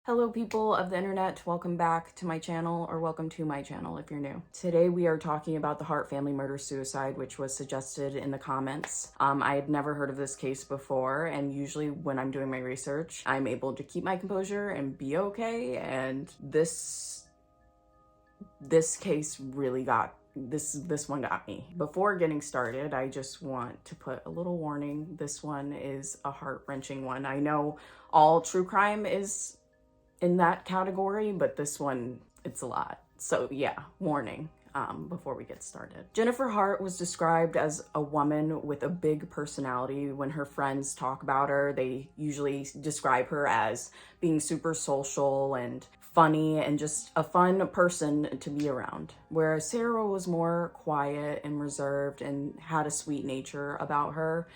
Hello people of the internet, welcome back to my channel, or welcome to my channel if you're new. Today we are talking about the Hart family murder-suicide, which was suggested in the comments. I had never heard of this case before, and usually when I'm doing my research, I'm able to keep my composure and be okay, and this case really this one got me. Before getting started, I just want to put a little warning. This one is a heart-wrenching one. I know all true crime is in that category, but this one, it's a lot. So yeah, warning before we get started. Jennifer Hart was described as a woman with a big personality. When her friends talk about her, they usually describe her as being super social and funny and just a fun person to be around. Whereas Sarah was more quiet and reserved and had a sweet nature about her.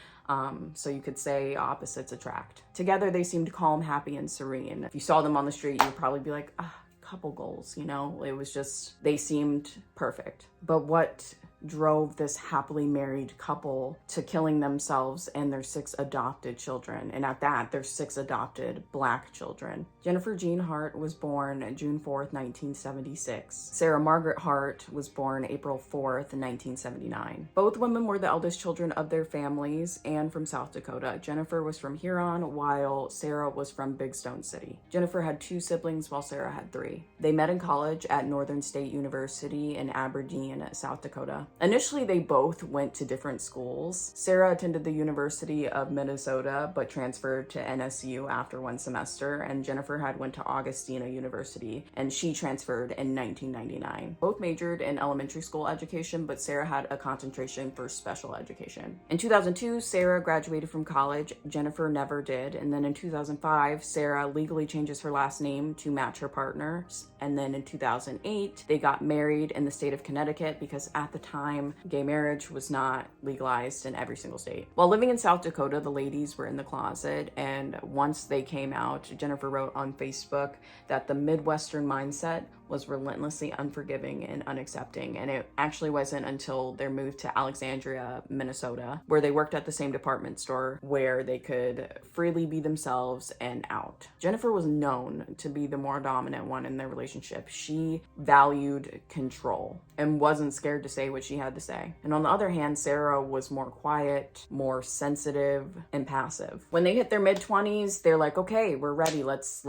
So you could say opposites attract. Together, they seemed calm, happy, and serene. If you saw them on the street, you'd probably be like, couple goals, you know? It was just, they seemed perfect. But what drove this happily married couple to killing themselves and their 6 adopted children? And at that, their 6 adopted Black children. Jennifer Jean Hart was born June 4th, 1976. Sarah Margaret Hart was born April 4th, 1979. Both women were the eldest children of their families and from South Dakota. Jennifer was from Huron, while Sarah was from Big Stone City. Jennifer had 2 siblings, while Sarah had 3. They met in college at Northern State University in Aberdeen, South Dakota. Initially, they both went to different schools. Sarah attended the University of Minnesota, but transferred to NSU after 1 semester, and Jennifer had went to Augustina University, and she transferred in 1999. Both majored in elementary school education, but Sarah had a concentration for special education. In 2002, Sarah graduated from college. Jennifer never did, and then in 2005, Sarah legally changes her last name to match her partner's, and then in 2008, they got married in the state of Connecticut because at the time, gay marriage was not legalized in every single state. While living in South Dakota, the ladies were in the closet, and once they came out, Jennifer wrote on Facebook that the Midwestern mindset was relentlessly unforgiving and unaccepting, and it actually wasn't until their move to Alexandria, Minnesota, where they worked at the same department store where they could freely be themselves and out. Jennifer was known to be the more dominant one in their relationship. She valued control and wasn't scared to say what she had to say. And on the other hand, Sarah was more quiet, more sensitive, and passive. When they hit their mid-20s, they're like, okay, we're ready. Let's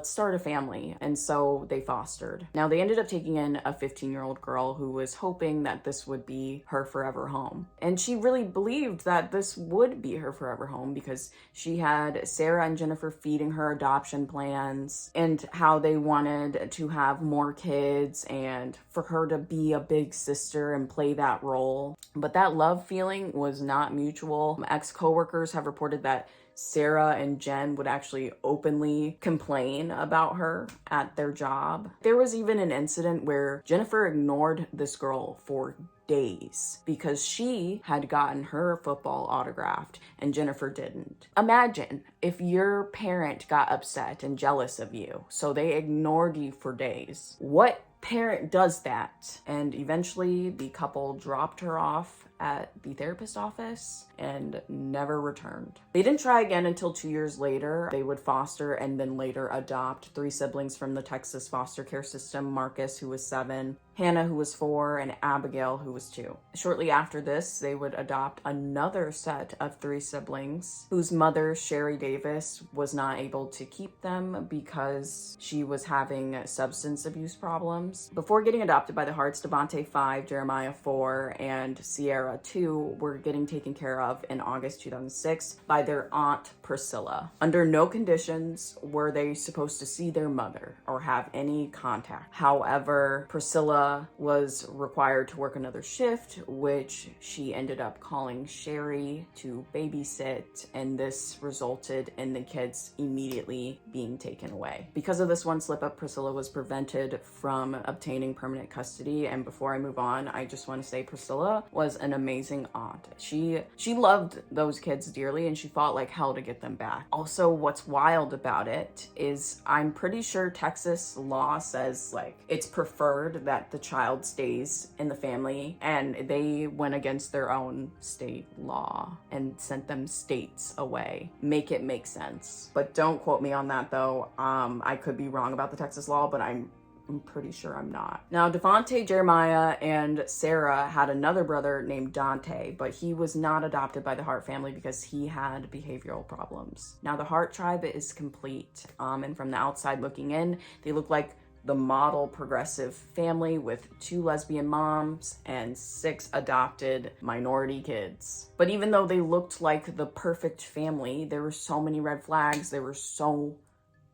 start a family. And so they fostered. Now, they ended up taking in a 15-year-old girl who was hoping that this would be her forever home. And she really believed that this would be her forever home because she had Sarah and Jennifer feeding her adoption plans and how they wanted to have more kids and for her to be a big sister and play that role. But that love feeling was not mutual. Ex-coworkers have reported that Sarah and Jen would actually openly complain about her at their job. There was even an incident where Jennifer ignored this girl for days because she had gotten her football autographed and Jennifer didn't. Imagine if your parent got upset and jealous of you, so they ignored you for days. What parent does that? And eventually the couple dropped her off at the therapist office and never returned. They didn't try again until 2 years later. They would foster and then later adopt 3 siblings from the Texas foster care system: Marcus, who was 7, Hannah, who was 4, and Abigail, who was 2. Shortly after this, they would adopt another set of 3 siblings whose mother, Sherry Davis, was not able to keep them because she was having substance abuse problems. Before getting adopted by the Harts, Devontae 5, Jeremiah 4, and Sierra 2 were getting taken care of in August 2006 by their aunt Priscilla. Under no conditions were they supposed to see their mother or have any contact. However, Priscilla was required to work another shift, which she ended up calling Sherry to babysit, and this resulted in the kids immediately being taken away. Because of this one slip up, Priscilla was prevented from obtaining permanent custody. And before I move on, I just want to say Priscilla was an amazing aunt. She loved those kids dearly, and she fought like hell to get them back. Also, what's wild about it is I'm pretty sure Texas law says like it's preferred that the child stays in the family, and they went against their own state law and sent them states away. Make it make sense. But don't quote me on that though. I could be wrong about the Texas law, but I'm pretty sure I'm not. Now, Devontae, Jeremiah, and Sarah had another brother named Dante, but he was not adopted by the Hart family because he had behavioral problems. Now, the Hart tribe is complete, and from the outside looking in, they look like the model progressive family with 2 lesbian moms and 6 adopted minority kids. But even though they looked like the perfect family, there were so many red flags, there were so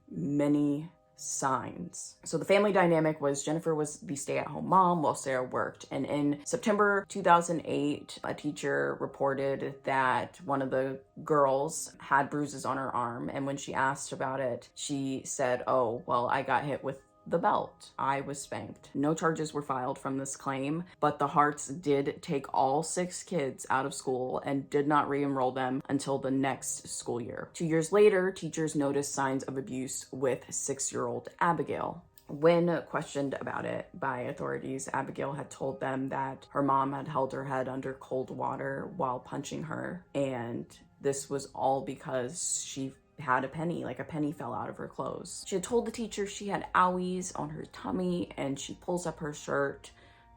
many signs. So the family dynamic was Jennifer was the stay-at-home mom while Sarah worked. And in September 2008, a teacher reported that one of the girls had bruises on her arm. And when she asked about it, she said, "Oh, well, I got hit with the belt. I was spanked." No charges were filed from this claim, but the Harts did take all 6 kids out of school and did not re-enroll them until the next school year. 2 years later, teachers noticed signs of abuse with 6-year-old Abigail. When questioned about it by authorities, Abigail had told them that her mom had held her head under cold water while punching her, and this was all because she had a penny fell out of her clothes. She had told the teacher she had owies on her tummy, and she pulls up her shirt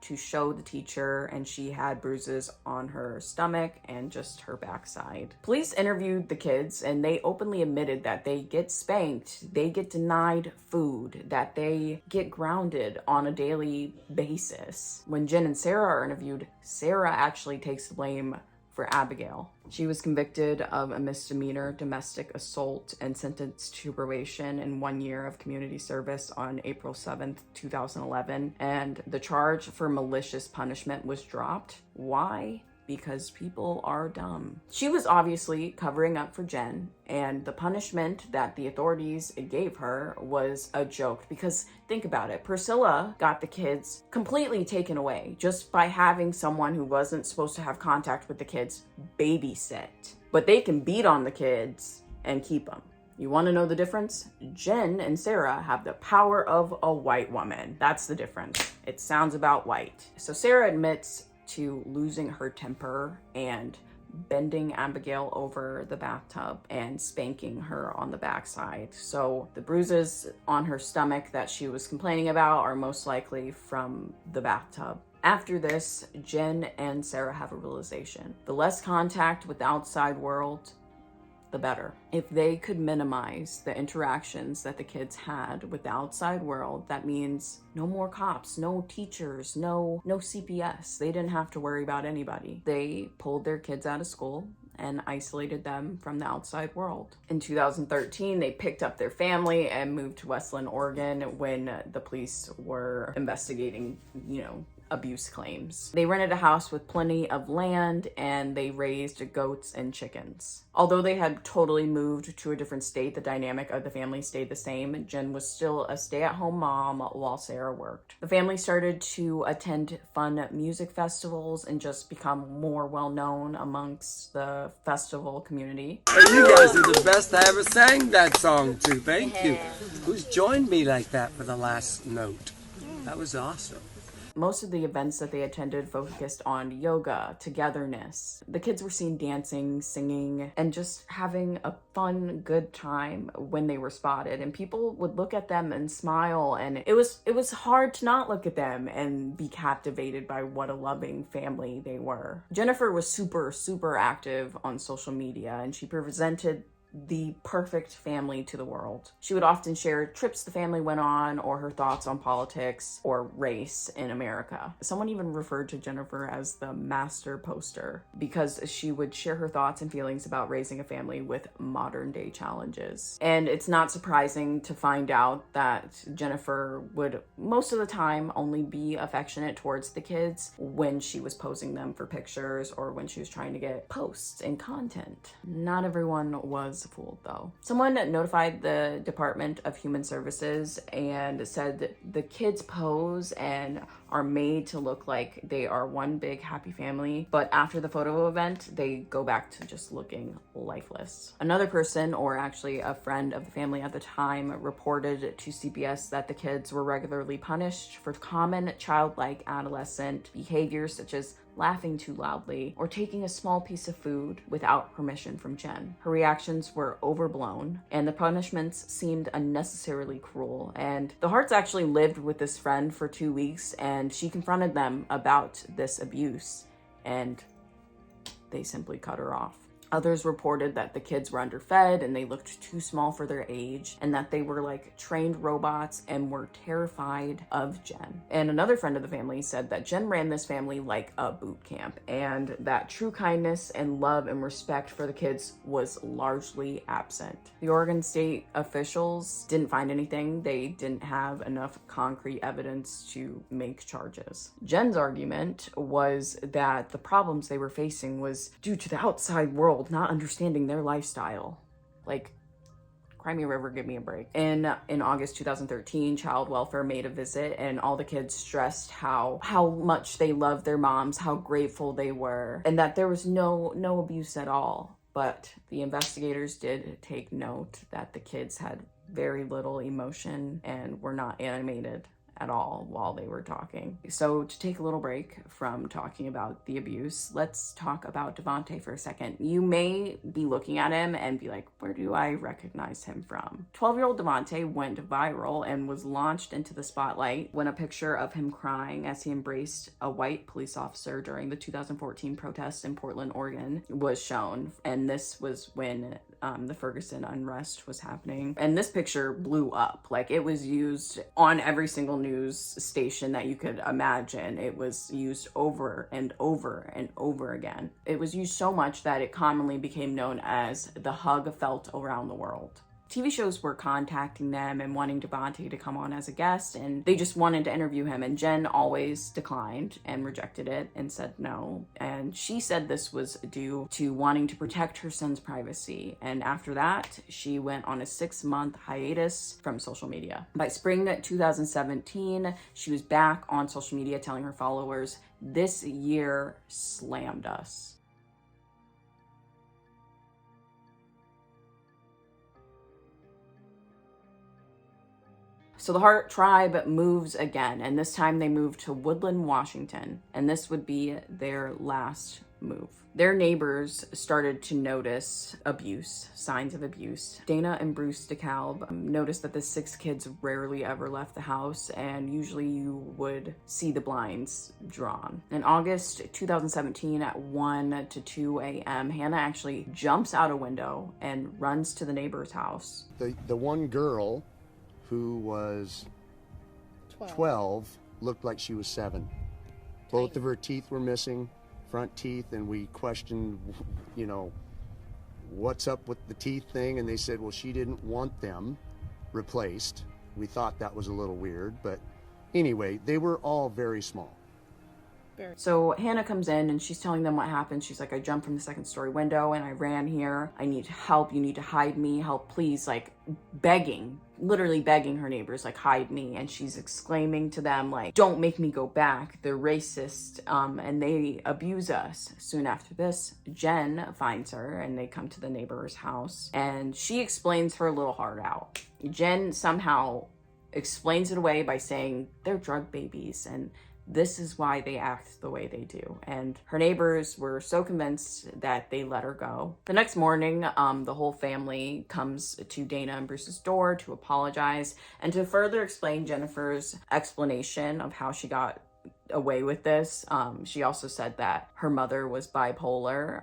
to show the teacher, and she had bruises on her stomach and just her backside. Police interviewed the kids, and they openly admitted that they get spanked, they get denied food, that they get grounded on a daily basis. When Jen and Sarah are interviewed, Sarah actually takes the blame for Abigail. She was convicted of a misdemeanor domestic assault and sentenced to probation and 1 year of community service on April 7th, 2011. And the charge for malicious punishment was dropped. Why? Because people are dumb. She was obviously covering up for Jen, and the punishment that the authorities gave her was a joke. Because think about it, Priscilla got the kids completely taken away just by having someone who wasn't supposed to have contact with the kids babysit. But they can beat on the kids and keep them. You want to know the difference? Jen and Sarah have the power of a white woman. That's the difference. It sounds about white. So Sarah admits to losing her temper and bending Abigail over the bathtub and spanking her on the backside. So the bruises on her stomach that she was complaining about are most likely from the bathtub. After this, Jen and Sarah have a realization. The less contact with the outside world, the better. If they could minimize the interactions that the kids had with the outside world, that means no more cops, no teachers, no CPS. They didn't have to worry about anybody. They pulled their kids out of school and isolated them from the outside world. In 2013, they picked up their family and moved to Westland, Oregon when the police were investigating, abuse claims. They rented a house with plenty of land, and they raised goats and chickens. Although they had totally moved to a different state, the dynamic of the family stayed the same. Jen was still a stay-at-home mom while Sarah worked. The family started to attend fun music festivals and just become more well-known amongst the festival community. You guys are the best I ever sang that song to. Thank you. Who's joined me like that for the last note? That was awesome. Most of the events that they attended focused on yoga, togetherness. The kids were seen dancing, singing, and just having a fun, good time when they were spotted. And people would look at them and smile, and it was hard to not look at them and be captivated by what a loving family they were. Jennifer was super active on social media, and she presented the perfect family to the world. She would often share trips the family went on or her thoughts on politics or race in America. Someone even referred to Jennifer as the master poster because she would share her thoughts and feelings about raising a family with modern day challenges. And it's not surprising to find out that Jennifer would most of the time only be affectionate towards the kids when she was posing them for pictures or when she was trying to get posts and content. Not everyone was was fooled though. Someone notified the Department of Human Services and said that the kids pose and are made to look like they are one big happy family, but after the photo event, they go back to just looking lifeless. Another person, or actually a friend of the family at the time, reported to CBS that the kids were regularly punished for common childlike adolescent behaviors such as laughing too loudly, or taking a small piece of food without permission from Jen. Her reactions were overblown, and the punishments seemed unnecessarily cruel. And the Harts actually lived with this friend for 2 weeks, and she confronted them about this abuse, and they simply cut her off. Others reported that the kids were underfed and they looked too small for their age, and that they were like trained robots and were terrified of Jen. And another friend of the family said that Jen ran this family like a boot camp, and that true kindness and love and respect for the kids was largely absent. The Oregon State officials didn't find anything. They didn't have enough concrete evidence to make charges. Jen's argument was that the problems they were facing was due to the outside world not understanding their lifestyle. Like, cry me a river, give me a break. In August 2013, Child Welfare made a visit, and all the kids stressed how much they loved their moms, how grateful they were, and that there was no abuse at all. But the investigators did take note that the kids had very little emotion and were not animated at all while they were talking. So to take a little break from talking about the abuse, let's talk about Devontae for a second. You may be looking at him and be like, where do I recognize him from? 12-year-old Devontae went viral and was launched into the spotlight when a picture of him crying as he embraced a white police officer during the 2014 protests in Portland, Oregon was shown. And this was when the Ferguson unrest was happening. And this picture blew up. Like, it was used on every single news station that you could imagine. It was used over and over and over again. It was used so much that it commonly became known as the hug felt around the world. TV shows were contacting them and wanting Devontae to come on as a guest, and they just wanted to interview him, and Jen always declined and rejected it and said no. And she said this was due to wanting to protect her son's privacy. And after that, she went on a 6-month hiatus from social media. By spring 2017, she was back on social media telling her followers, "This year slammed us." So the Hart tribe moves again, and this time they move to Woodland, Washington, and this would be their last move. Their neighbors started to notice abuse, signs of abuse. Dana and Bruce DeKalb noticed that the 6 kids rarely ever left the house, and usually you would see the blinds drawn. In August 2017 at 1 to 2 a.m., Hannah actually jumps out a window and runs to the neighbor's house. The one girl who was 12 looked like she was 7. Both of her teeth were missing, front teeth, and we questioned, what's up with the teeth thing, and they said, well, she didn't want them replaced. We thought that was a little weird, but anyway, they were all very small. So Hannah comes in and she's telling them what happened. She's like, I jumped from the 2nd-story window and I ran here. I need help. You need to hide me. Help, please. Like, begging, literally begging her neighbors, like, hide me. And she's exclaiming to them, like, don't make me go back. They're racist and they abuse us. Soon after this, Jen finds her and they come to the neighbor's house and she explains her little heart out. Jen somehow explains it away by saying they're drug babies and this is why they act the way they do. And her neighbors were so convinced that they let her go. The next morning, the whole family comes to Dana and Bruce's door to apologize and to further explain Jennifer's explanation of how she got away with this. She also said that her mother was bipolar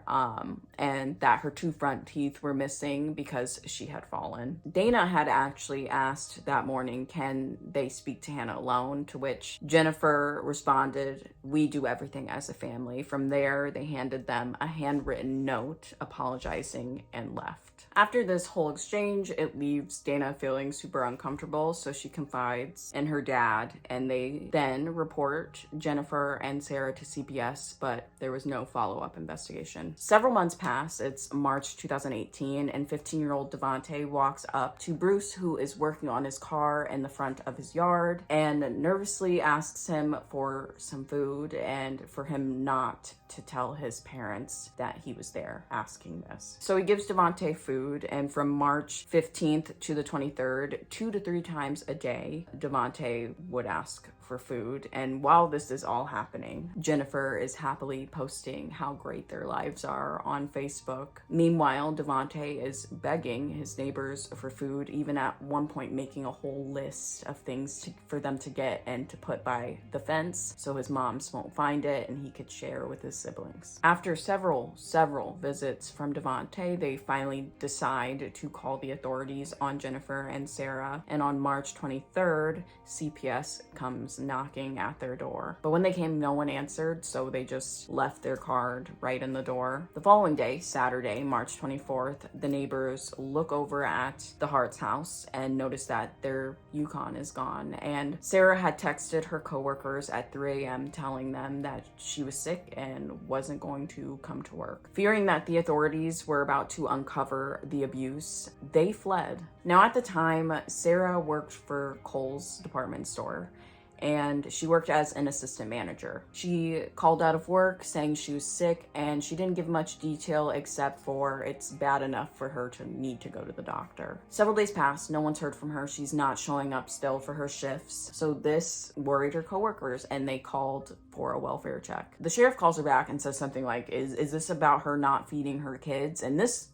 and that her 2 front teeth were missing because she had fallen. Dana had actually asked that morning, can they speak to Hannah alone? To which Jennifer responded, we do everything as a family. From there, they handed them a handwritten note apologizing and left. After this whole exchange, it leaves Dana feeling super uncomfortable, so she confides in her dad, and they then report Jennifer and Sarah to CPS, but there was no follow-up investigation. Several months pass. It's March 2018, and 15-year-old Devontae walks up to Bruce, who is working on his car in the front of his yard, and nervously asks him for some food and for him not to tell his parents that he was there asking this. So he gives Devontae food, and from March 15th to the 23rd, 2 to 3 times a day, Devontae would ask for food. And while this is all happening, Jennifer is happily posting how great their lives are on Facebook. Meanwhile, Devontae is begging his neighbors for food, even at one point making a whole list of things for them to get and to put by the fence so his moms won't find it and he could share with his siblings. After several visits from Devontae, they finally decide to call the authorities on Jennifer and Sarah, and on March 23rd, CPS comes knocking at their door. But when they came, no one answered, so they just left their card right in the door. The following day, Saturday, March 24th, the neighbors look over at the Hart's house and notice that their Yukon is gone. And Sarah had texted her coworkers at 3 a.m. telling them that she was sick and wasn't going to come to work. Fearing that the authorities were about to uncover the abuse, they fled. Now, at the time, Sarah worked for Kohl's department store, and she worked as an assistant manager. She called out of work saying she was sick, and she didn't give much detail except for it's bad enough for her to need to go to the doctor. Several days passed, no one's heard from her. She's not showing up still for her shifts. So this worried her coworkers, and they called for a welfare check. The sheriff calls her back and says something like, is this about her not feeding her kids? And this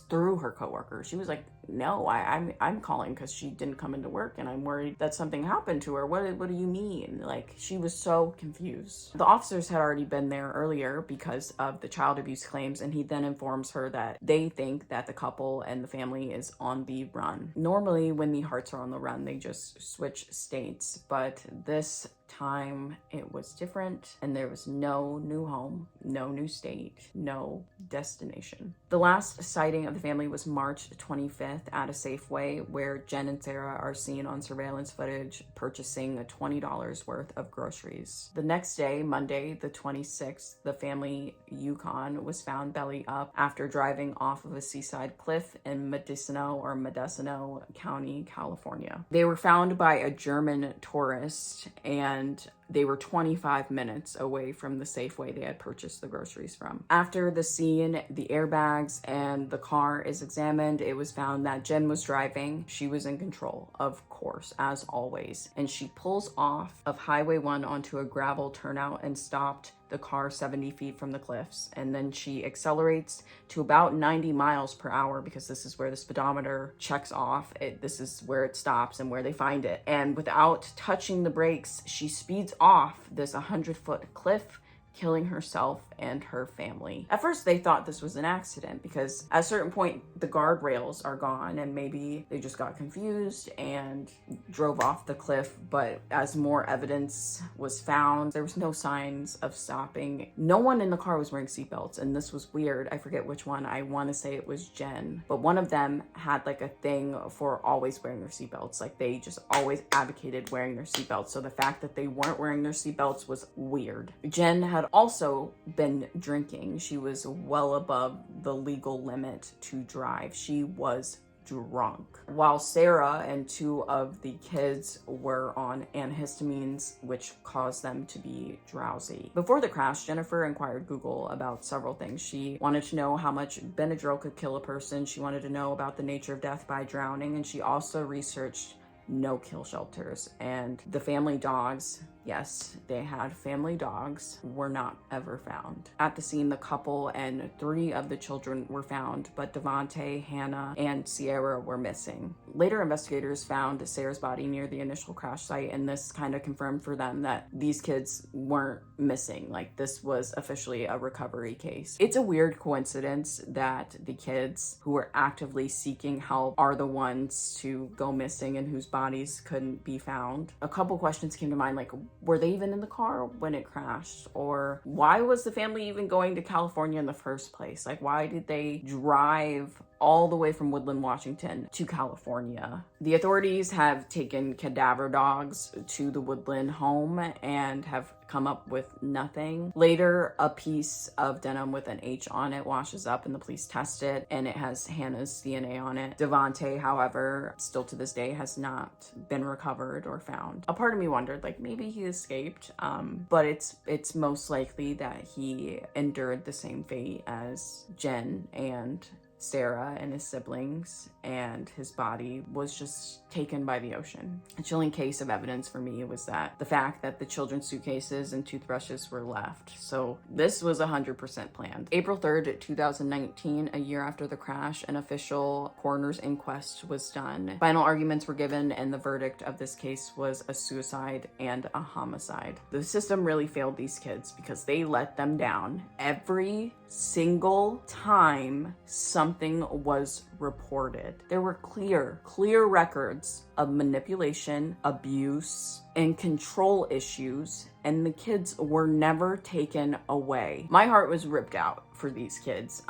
threw her coworker. She was like, no, I'm calling because she didn't come into work and I'm worried that something happened to her. What do you mean? Like, she was so confused. The officers had already been there earlier because of the child abuse claims, and he then informs her that they think that the couple and the family is on the run. Normally, when the Harts are on the run, they just switch states, but this time it was different, and there was no new home, no new state, no destination. The last sighting of the family was March 25th at a Safeway, where Jen and Sarah are seen on surveillance footage purchasing $20 worth of groceries. The next day, Monday the 26th, the family Yukon was found belly up after driving off of a seaside cliff in Mendocino County, California. They were found by a German tourist, and they were 25 minutes away from the Safeway they had purchased the groceries from. After the scene, the airbags and the car is examined. It was found that Jen was driving. She was in control, of course, as always. And she pulls off of Highway 1 onto a gravel turnout and stopped the car 70 feet from the cliffs. And then she accelerates to about 90 miles per hour because this is where the speedometer checks off. This is where it stops and where they find it. And without touching the brakes, she speeds off this 100-foot cliff, killing herself and her family. At first, they thought this was an accident because at a certain point, the guardrails are gone and maybe they just got confused and drove off the cliff. But as more evidence was found, there was no signs of stopping. No one in the car was wearing seatbelts, and this was weird. I forget which one. I want to say it was Jen, but one of them had like a thing for always wearing their seatbelts. Like, they just always advocated wearing their seatbelts. So the fact that they weren't wearing their seatbelts was weird. Jen had also been drinking. She was well above the legal limit to drive. She was drunk. While Sarah and 2 of the kids were on antihistamines, which caused them to be drowsy. Before the crash, Jennifer inquired Google about several things. She wanted to know how much Benadryl could kill a person. She wanted to know about the nature of death by drowning, and she also researched no-kill shelters. And the family dogs, yes, they had family dogs, were not ever found. At the scene, the couple and 3 of the children were found, but Devontae, Hannah, and Sierra were missing. Later, investigators found Sarah's body near the initial crash site, and this kind of confirmed for them that these kids weren't missing. Like, this was officially a recovery case. It's a weird coincidence that the kids who were actively seeking help are the ones to go missing and whose bodies couldn't be found. A couple questions came to mind, like, were they even in the car when it crashed? Or why was the family even going to California in the first place? Like, why did they drive all the way from Woodland, Washington to California. The authorities have taken cadaver dogs to the Woodland home and have come up with nothing. Later, a piece of denim with an H on it washes up and the police test it, and it has Hannah's DNA on it. Devontae, however, still to this day has not been recovered or found. A part of me wondered, like, maybe he escaped, but it's most likely that he endured the same fate as Jen and Sarah and his siblings, and his body was just taken by the ocean. A chilling case of evidence for me was that the fact that the children's suitcases and toothbrushes were left. So this was 100% planned. April 3rd, 2019, a year after the crash, an official coroner's inquest was done. Final arguments were given, and the verdict of this case was a suicide and a homicide. The system really failed these kids because they let them down every single time something was reported. There were clear records of manipulation, abuse, and control issues, and the kids were never taken away. My heart was ripped out for these kids,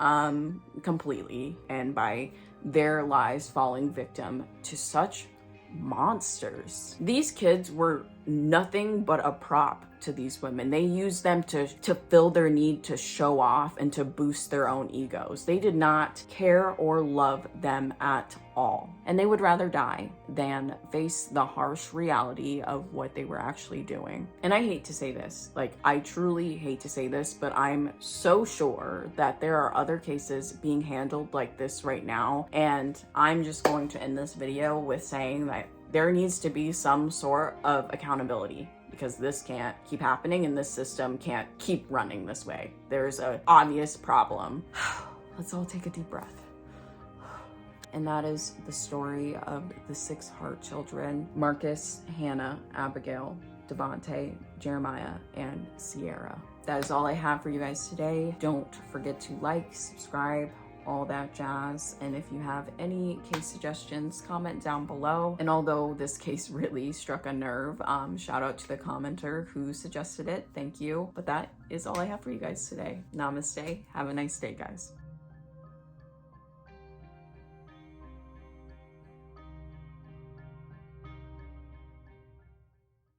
completely, and by their lives falling victim to such monsters. These kids were nothing but a prop to these women. They used them to fill their need to show off and to boost their own egos. They did not care or love them at all. And they would rather die than face the harsh reality of what they were actually doing. And I hate to say this, like, I truly hate to say this, but I'm so sure that there are other cases being handled like this right now. And I'm just going to end this video with saying that there needs to be some sort of accountability, because this can't keep happening and this system can't keep running this way. There's an obvious problem. Let's all take a deep breath. And that is the story of the 6 Hart children: Marcus, Hannah, Abigail, Devontae, Jeremiah, and Sierra. That is all I have for you guys today. Don't forget to like, subscribe, all that jazz. And if you have any case suggestions, comment down below. And although this case really struck a nerve, shout out to the commenter who suggested it. Thank you. But that is all I have for you guys today. Namaste. Have a nice day, guys.